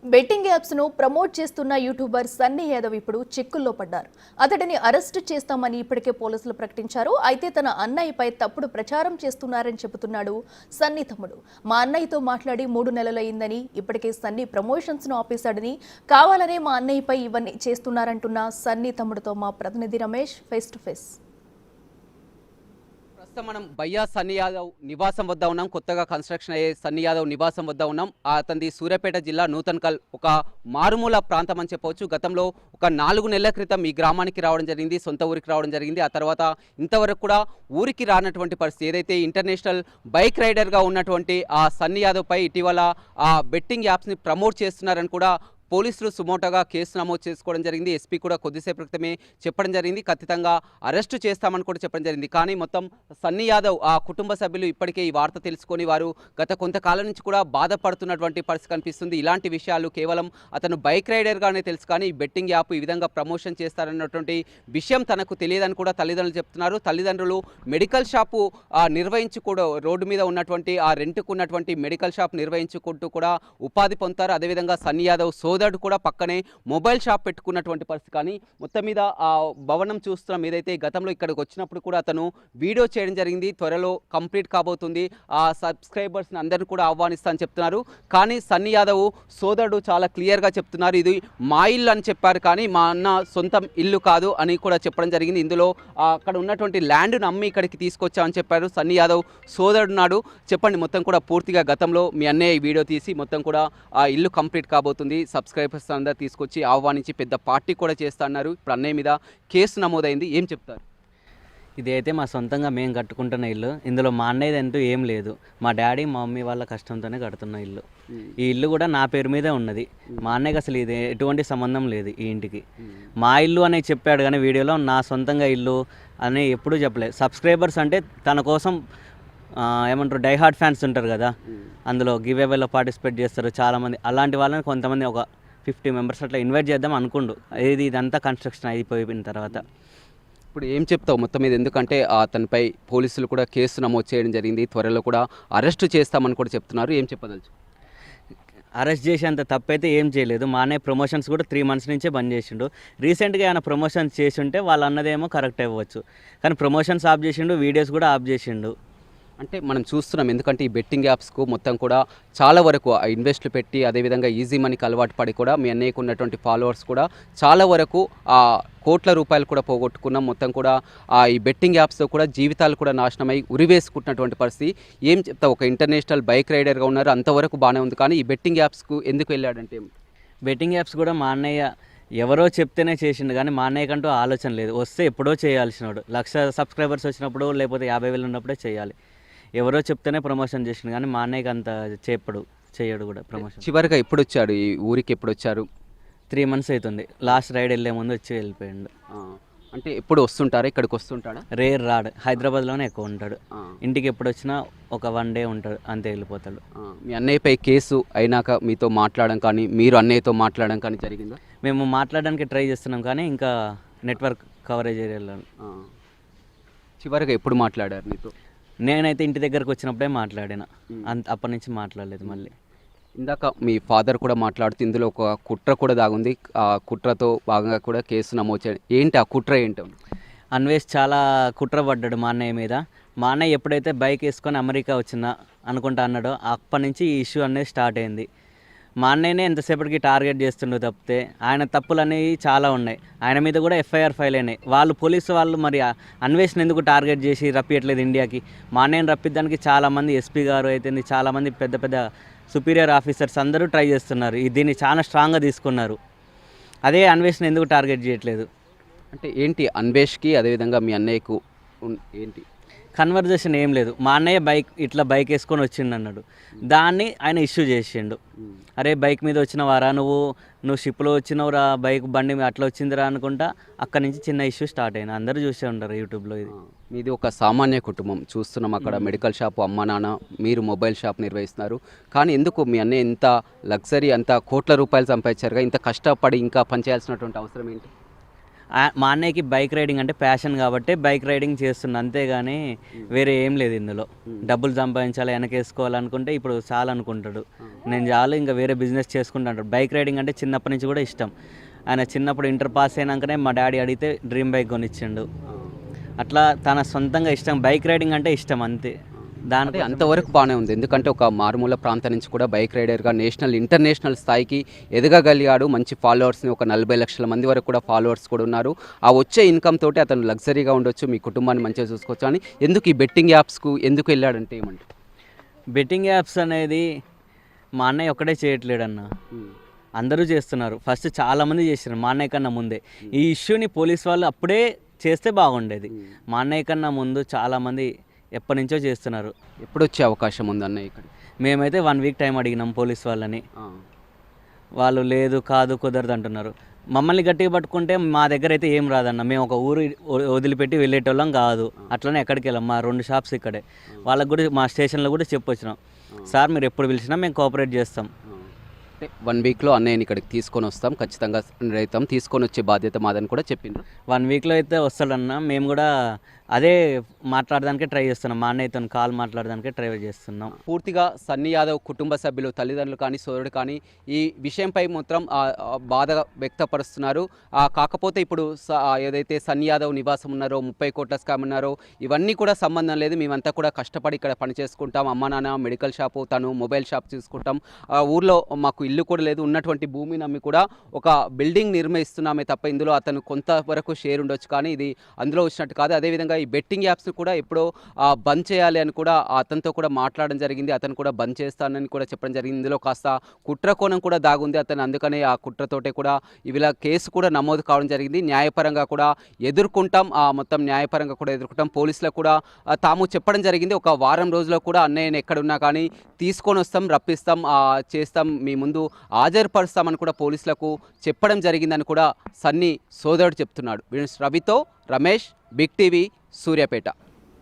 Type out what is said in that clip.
Betting apps ను promote చేస్తున్న YouTuber Sunny Yadav ఇప్పుడు చిక్కుల్లో పడ్డారు. అతడిని అరెస్ట్ చేస్తామని ఇప్పటికే పోలీసులు ప్రకటించారు. అయితే తన అన్నయ్యపై తప్పుడు ప్రచారం చేస్తున్నారని చెబుతున్నాడు సన్నీ తమ్ముడు. మా అన్నయ్యతో మాట్లాడి 3 నెలలైందని, ఇప్పటికే సన్నీ ప్రమోషన్స్ ను ఆపేశాడని, కావాలనే మా అన్నయ్యపై ఇవన్నీ చేస్తున్నారంటున్న సన్నీ తమ్ముడితో మా ప్రతినిధి రమేష్ ఫేస్ టు ఫేస్. మనం బయ్యా సన్నీ యాదవ్ నివాసం వద్ద ఉన్నాం. కొత్తగా కన్స్ట్రక్షన్ అయ్యే సన్నీ యాదవ్ నివాసం వద్ద ఉన్నాం. అతనిది సూర్యాపేట జిల్లా నూతన్కల్, ఒక మారుమూల ప్రాంతం అని చెప్పవచ్చు. గతంలో ఒక 4 నెలల క్రితం ఈ గ్రామానికి రావడం జరిగింది, సొంత ఊరికి రావడం జరిగింది. ఆ తర్వాత ఇంతవరకు కూడా ఊరికి రానటువంటి పరిస్థితి. ఏదైతే ఇంటర్నేషనల్ బైక్ రైడర్గా ఉన్నటువంటి ఆ సన్నీ యాదవ్ పై ఇటీవల ఆ బెట్టింగ్ యాప్స్ని ప్రమోట్ చేస్తున్నారని కూడా పోలీసులు సుమోటోగా కేసు నమోదు చేసుకోవడం జరిగింది. ఎస్పీ కూడా కొద్దిసేపు క్రితమే చెప్పడం జరిగింది, ఖచ్చితంగా అరెస్టు చేస్తామని కూడా చెప్పడం జరిగింది. కానీ మొత్తం సన్నీ యాదవ్ ఆ కుటుంబ సభ్యులు ఇప్పటికే ఈ వార్త తెలుసుకొని వారు గత కొంతకాలం నుంచి కూడా బాధపడుతున్నటువంటి పరిస్థితి కనిపిస్తుంది. ఇలాంటి విషయాలు కేవలం అతను బైక్ రైడర్గానే తెలుసు, కానీ ఈ బెట్టింగ్ యాప్ ఈ విధంగా ప్రమోషన్ చేస్తారన్నటువంటి విషయం తనకు తెలియదని కూడా తల్లిదండ్రులు చెప్తున్నారు. తల్లిదండ్రులు మెడికల్ షాపు నిర్వహించుకూడ రోడ్డు మీద ఉన్నటువంటి ఆ రెంట్కు ఉన్నటువంటి మెడికల్ షాప్ నిర్వహించుకుంటూ కూడా ఉపాధి పొందుతారు. అదేవిధంగా సన్నీ యాదవ్ సోదరుడు కూడా పక్కనే మొబైల్ షాప్ పెట్టుకున్నటువంటి పరిస్థితి. కానీ మొత్తం మీద ఆ భవనం చూస్తున్నాం, ఏదైతే గతంలో ఇక్కడికి వచ్చినప్పుడు కూడా అతను వీడియో చేయడం జరిగింది. త్వరలో కంప్లీట్ కాబోతుంది, ఆ సబ్స్క్రైబర్స్ని అందరినీ కూడా ఆహ్వానిస్తా అని చెప్తున్నారు. కానీ సన్నీ యాదవ్ సోదరుడు చాలా క్లియర్గా చెప్తున్నారు, ఇది మా ఇల్లు అని చెప్పారు, కానీ మా అన్న సొంతం ఇల్లు కాదు అని కూడా చెప్పడం జరిగింది. ఇందులో అక్కడ ఉన్నటువంటి ల్యాండ్ను అమ్మి ఇక్కడికి తీసుకొచ్చామని చెప్పారు సన్నీ యాదవ్ సోదరుడు నాడు. చెప్పండి మొత్తం కూడా పూర్తిగా, గతంలో మీ అన్నయ్య ఈ వీడియో తీసి మొత్తం కూడా ఆ ఇల్లు కంప్లీట్ కాబోతుంది, సబ్స్క్రైబర్స్ అందరూ తీసుకొచ్చి ఆహ్వానించి పెద్ద పార్టీ కూడా చేస్తా అన్నారు. ఇప్పుడు అన్నయ్య మీద కేసు నమోదైంది, ఏం చెప్తారు? ఇదైతే మా సొంతంగా మేము కట్టుకుంటున్న ఇల్లు. ఇందులో మా అన్నయ్యది అంటూ ఏం లేదు. మా డాడీ మా మమ్మీ వాళ్ళ కష్టంతోనే కడుతున్న ఇల్లు. ఈ ఇల్లు కూడా నా పేరు మీదే ఉన్నది. మా అన్నయ్యకి అసలు ఇది ఎటువంటి సంబంధం లేదు ఈ ఇంటికి. మా ఇల్లు అని చెప్పాడు, కానీ వీడియోలో నా సొంతంగా ఇల్లు అని ఎప్పుడూ చెప్పలేదు. సబ్స్క్రైబర్స్ అంటే తన కోసం ఏమంటారు, డైహార్డ్ ఫ్యాన్స్ ఉంటారు కదా, అందులో గివ్ అవేలో పార్టిసిపేట్ చేస్తారు చాలామంది. అలాంటి వాళ్ళని కొంతమంది ఒక 50 మెంబర్స్ అట్లా ఇన్వైట్ చేద్దాం అనుకుండు. ఇదంతా కన్స్ట్రక్షన్ అయిపోయిన తర్వాత ఇప్పుడు ఏం చెప్తావు మొత్తం మీద? ఎందుకంటే అతనిపై పోలీసులు కూడా కేసు నమోదు చేయడం జరిగింది, త్వరలో కూడా అరెస్టు చేస్తామని కూడా చెప్తున్నారు, ఏం చెప్పదలుచు? అరెస్ట్ చేసేంత తప్పైతే ఏం చేయలేదు. మా అన్నయ్య ప్రమోషన్స్ కూడా 3 మంత్స్ నుంచే బంద్ చేసిండు. రీసెంట్గా ఆయన ప్రమోషన్స్ చేసి ఉంటే వాళ్ళు అన్నదేమో కరెక్ట్ అవ్వచ్చు, కానీ ప్రమోషన్స్ ఆఫ్ చేసిండు, వీడియోస్ కూడా ఆఫ్ చేసిండు. అంటే మనం చూస్తున్నాం, ఎందుకంటే ఈ బెట్టింగ్ యాప్స్కు మొత్తం కూడా చాలా వరకు ఇన్వెస్ట్లు పెట్టి, అదేవిధంగా ఈజీ మనీకి అలవాటు పడి కూడా మీ అన్నయ్యకు ఉన్నటువంటి ఫాలోవర్స్ కూడా చాలా వరకు కోట్ల రూపాయలు కూడా పోగొట్టుకున్నాం. మొత్తం కూడా ఈ బెట్టింగ్ యాప్స్తో కూడా జీవితాలు కూడా నాశనమై ఉరివేసుకుంటున్నటువంటి పరిస్థితి. ఏం చెప్తా, ఒక ఇంటర్నేషనల్ బైక్ రైడర్గా ఉన్నారు, అంతవరకు బాగానే ఉంది, కానీ ఈ బెట్టింగ్ యాప్స్కు ఎందుకు వెళ్ళాడంటే? బెట్టింగ్ యాప్స్ కూడా మా అన్నయ్య ఎవరో చెప్తేనే చేసిండు, కానీ మా అన్నయ్యకంటూ ఆలోచన లేదు. వస్తే ఎప్పుడో చేయాల్సినాడు. 1,00,000 సబ్స్క్రైబర్స్ వచ్చినప్పుడు, లేకపోతే 50,000 ఉన్నప్పుడే చేయాలి. ఎవరో చెప్తేనే ప్రమోషన్ చేసిండు, కానీ మా అన్నయ్యకి అంత చేయడు కూడా ప్రమోషన్. చివరిగా ఎప్పుడు వచ్చాడు ఈ ఊరికి? ఎప్పుడు వచ్చారు? 3 మంత్స్ అవుతుంది. లాస్ట్ రైడ్ వెళ్ళే ముందు వచ్చి వెళ్ళిపోయాడు. అంటే ఎప్పుడు వస్తుంటారా? ఇక్కడికి వస్తుంటాడా? రేర్ రాడు, హైదరాబాద్లోనే ఎక్కువ ఉంటాడు. ఇంటికి ఎప్పుడు వచ్చినా ఒక 1 డే ఉంటాడు, అంతే వెళ్ళిపోతాడు. మీ అన్నయ్యపై కేసు అయినాక మీతో మాట్లాడడం కానీ, మీరు అన్నయ్యతో మాట్లాడడం కానీ జరిగిందా? మేము మాట్లాడడానికి ట్రై చేస్తున్నాం, కానీ ఇంకా నెట్వర్క్ కవరేజ్ ఏరియాలో. చివరిగా ఎప్పుడు మాట్లాడారు నీతో? నేనైతే ఇంటి దగ్గరకు వచ్చినప్పుడే మాట్లాడిన, అప్పటి నుంచి మాట్లాడలేదు మళ్ళీ. ఇందాక మీ ఫాదర్ కూడా మాట్లాడుతూ ఇందులో ఒక కుట్ర కూడా దాగుంది, ఆ కుట్రతో భాగంగా కూడా కేసు నమోదు చేయడం, ఏంటి ఆ కుట్ర ఏంటో? అన్వేష్ చాలా కుట్ర పడ్డాడు మా అన్నయ్య మీద. మా అన్నయ్య ఎప్పుడైతే బైక్ వేసుకొని అమెరికా వచ్చిందా అనుకుంటా అన్నాడో, అప్పటి నుంచి ఈ ఇష్యూ అనేది స్టార్ట్ అయింది. మా అన్నయ్యనే ఎంతసేపటికి టార్గెట్ చేస్తుండో తప్పితే ఆయన తప్పులు అనేవి చాలా ఉన్నాయి. ఆయన మీద కూడా ఎఫ్ఐఆర్ ఫైల్ అయినాయి. వాళ్ళు పోలీసు వాళ్ళు మరి అన్వేషణ ఎందుకు టార్గెట్ చేసి రప్పియట్లేదు ఇండియాకి? మా అన్నయ్యని రప్పిద్దానికి చాలామంది, ఎస్పీ గారు అయితే చాలామంది పెద్ద పెద్ద సుపీరియర్ ఆఫీసర్స్ అందరూ ట్రై చేస్తున్నారు. దీన్ని చాలా స్ట్రాంగ్గా తీసుకున్నారు. అదే అన్వేషణ ఎందుకు టార్గెట్ చేయట్లేదు? అంటే ఏంటి అన్వేష్కి అదేవిధంగా మీ అన్నయ్యకు ఏంటి కన్వర్జేషన్? ఏం లేదు. మా అన్నయ్య ఇట్లా బైక్ వేసుకొని వచ్చిండు అన్నాడు, దాన్ని ఆయన ఇష్యూ చేసిండు. అరే బైక్ మీద వచ్చిన వారా నువ్వు షిప్లో వచ్చినవురా, బైక్ బండి అట్లా వచ్చిందిరా అనుకుంటా. అక్కడి నుంచి చిన్న ఇష్యూ స్టార్ట్ అయింది. అందరూ చూసే ఉంటారు యూట్యూబ్లో. మీది ఒక సామాన్య కుటుంబం చూస్తున్నాం, అక్కడ మెడికల్ షాపు, అమ్మ నాన్న, మీరు మొబైల్ షాప్ నిర్వహిస్తున్నారు. కానీ ఎందుకు మీ అన్నయ్య ఇంత లగ్జరీ, అంత కోట్ల రూపాయలు సంపాదించారుగా, ఇంత కష్టపడి ఇంకా పనిచేయాల్సినటువంటి అవసరం ఏంటి? మా అన్నయ్యకి బైక్ రైడింగ్ అంటే ప్యాషన్ కాబట్టి బైక్ రైడింగ్ చేస్తున్నా, అంతేగాని వేరే ఏం లేదు ఇందులో. డబ్బులు సంపాదించాలి, వెనకేసుకోవాలనుకుంటే ఇప్పుడు చాలా అనుకుంటాడు, నేను చాలు ఇంకా వేరే బిజినెస్ చేసుకుంటాడు. బైక్ రైడింగ్ అంటే చిన్నప్పటి నుంచి కూడా ఇష్టం. ఆయన చిన్నప్పుడు ఇంటర్ పాస్ అయినాకనే మా డాడీ అడిగితే డ్రీమ్ బైక్ కొనిచ్చిండు. అట్లా తన సొంతంగా ఇష్టం, బైక్ రైడింగ్ అంటే ఇష్టం అంతే. అంటే అంతవరకు బాగానే ఉంది, ఎందుకంటే ఒక మారుమూల ప్రాంతం నుంచి కూడా బైక్ రైడర్గా నేషనల్ ఇంటర్నేషనల్ స్థాయికి ఎదగగలిగాడు. మంచి ఫాలోవర్స్ని, ఒక 40 లక్షల మంది వరకు కూడా ఫాలోవర్స్ కూడా ఉన్నారు. ఆ వచ్చే ఇన్కమ్ తోటి అతను లగ్జరీగా ఉండొచ్చు, మీ కుటుంబాన్ని మంచిగా చూసుకోవచ్చు. అని ఎందుకు ఈ బెట్టింగ్ యాప్స్కు ఎందుకు వెళ్ళాడంటే ఏమంటే, బెట్టింగ్ యాప్స్ అనేది మా అన్నయ్య ఒక్కడే చేయట్లేడన్న, అందరూ చేస్తున్నారు. ఫస్ట్ చాలామంది చేశారు మా అన్నయ్య కన్నా ముందే. ఈ ఇష్యూని పోలీస్ వాళ్ళు అప్పుడే చేస్తే బాగుండేది. మా అన్నయ్య కన్నా ముందు చాలామంది ఎప్పటి నుంచో చేస్తున్నారు. ఎప్పుడు వచ్చే అవకాశం ఉంది అన్నయ్య ఇక్కడ? మేమైతే 1 వీక్ టైం అడిగినాం పోలీస్ వాళ్ళని, వాళ్ళు లేదు కాదు కుదరదు అంటున్నారు. మమ్మల్ని గట్టిగా పట్టుకుంటే మా దగ్గర అయితే ఏం రాదన్న, మేము ఒక ఊరు వదిలిపెట్టి వెళ్ళేటోళ్ళం కాదు. అట్లనే ఎక్కడికి వెళ్ళాం, మా 2 షాప్స్ ఇక్కడే. వాళ్ళకు కూడా మా స్టేషన్లో కూడా చెప్పొచ్చినాం, సార్ మీరు ఎప్పుడు పిలిచినా మేము కోఆపరేట్ చేస్తాం. 1 వీక్లో అన్నయ్యని ఇక్కడికి తీసుకొని వస్తాం, ఖచ్చితంగా రైతాం, తీసుకొని వచ్చే బాధ్యత మాదని కూడా చెప్పిండ్రు. 1 వీక్లో అయితే వస్తాడన్న. మేము కూడా అదే మాట్లాడడానికే ట్రై చేస్తున్నాం, మా అన్నయ్యతో కాల్ మాట్లాడడానికే ట్రై చేస్తున్నాం. పూర్తిగా సన్నీ యాదవ్ కుటుంబ సభ్యులు, తల్లిదండ్రులు కానీ సోదరుడు కానీ ఈ విషయంపై మాత్రం బాధ వ్యక్తపరుస్తున్నారు. కాకపోతే ఇప్పుడు ఏదైతే సన్నీ యాదవ్ నివాసం ఉన్నారో, 30 కోట్ల స్కామ్ ఉన్నారో, ఇవన్నీ కూడా సంబంధం లేదు. మేమంతా కూడా కష్టపడి ఇక్కడ పని చేసుకుంటాం, అమ్మ నాన్న మెడికల్ షాపు, తను మొబైల్ షాప్ చూసుకుంటాం, ఊర్లో మాకు ఇల్లు కూడా లేదు, ఉన్నటువంటి భూమిని అమ్మి కూడా ఒక బిల్డింగ్ నిర్మిస్తున్నామే తప్ప ఇందులో అతను కొంతవరకు షేర్ ఉండొచ్చు, కానీ ఇది అందులో వచ్చినట్టు కాదు. అదేవిధంగా ఈ బెట్టింగ్ యాప్స్ కూడా ఎప్పుడో బంద్ చేయాలి అని కూడా అతనితో కూడా మాట్లాడడం జరిగింది. అతను కూడా బంద్ చేస్తానని కూడా చెప్పడం జరిగింది. ఇందులో కాస్త కుట్ర కోణం కూడా దాగుంది అతను, అందుకనే ఆ కుట్రతోటే కూడా ఇలా కేసు కూడా నమోదు కావడం జరిగింది. న్యాయపరంగా కూడా ఎదుర్కొంటాం, మొత్తం న్యాయపరంగా కూడా ఎదుర్కొంటాం. పోలీసులకు కూడా తాము చెప్పడం జరిగింది, ఒక వారం రోజుల్లో కూడా అన్నయ్యని ఎక్కడున్నా కానీ తీసుకొని వస్తాం, రప్పిస్తాం, చేస్తాం, మీ ముందు హాజరుపరుస్తామని కూడా పోలీసులకు చెప్పడం జరిగిందని కూడా సన్నీ సోదరుడు చెప్తున్నాడు. రవితో రమేష్, బిగ్ టీవీ, సూర్యాపేట.